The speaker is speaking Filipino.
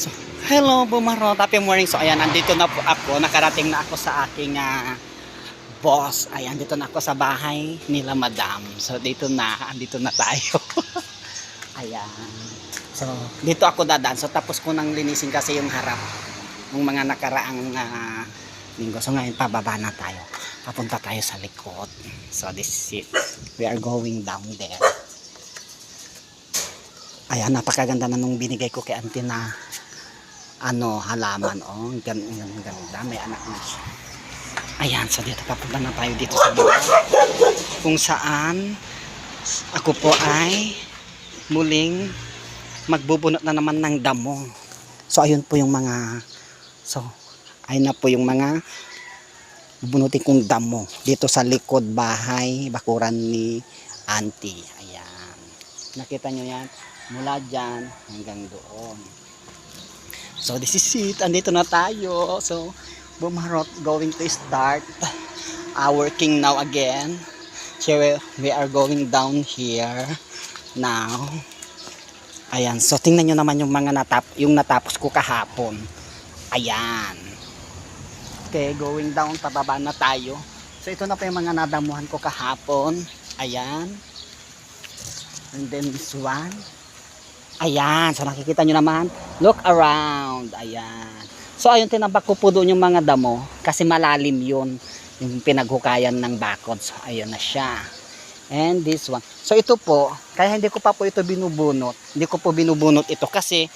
So, hello Bumaro, happy morning. So ayan, andito na po ako, nakarating na ako sa aking boss. Ayan, dito na ako sa bahay nila madam. So andito na tayo. Ayan. So, dito ako dadaan. So tapos ko nang linisin kasi yung harap ng mga nakaraang linggo. So ngayon pababa na tayo. Papunta tayo sa likod. So this is it. We are going down there. Ayan, napakaganda na nung binigay ko kay auntie na halaman. Ganda, may anak na siya. Ayan, so dito papunta na tayo dito sa baba, kung saan ako po ay muling magbubunot na naman ng damo. So ayun po yung mga ayun na po yung mga bubunutin kong damo dito sa likod bahay bakuran ni auntie. Ayan, nakita nyo yan, mula dyan hanggang doon. So this is it, andito na tayo. So Bumarot going to start working now again. So we are going down here now. Ayan, so tingnan nyo naman yung mga natapos ko kahapon. Ayan. Okay, going down, pababa na tayo. So ito na pa yung mga nadamuhan ko kahapon. Ayan. And then this one. Ayan, so nakikita nyo naman, look around. Ayan. So ayun, tinambak ko po doon yung mga damo kasi malalim yun, yung pinaghukayan ng bakod. So ayun na siya. And this one. So ito po, kaya hindi ko pa po ito binubunot. Hindi ko po binubunot ito kasi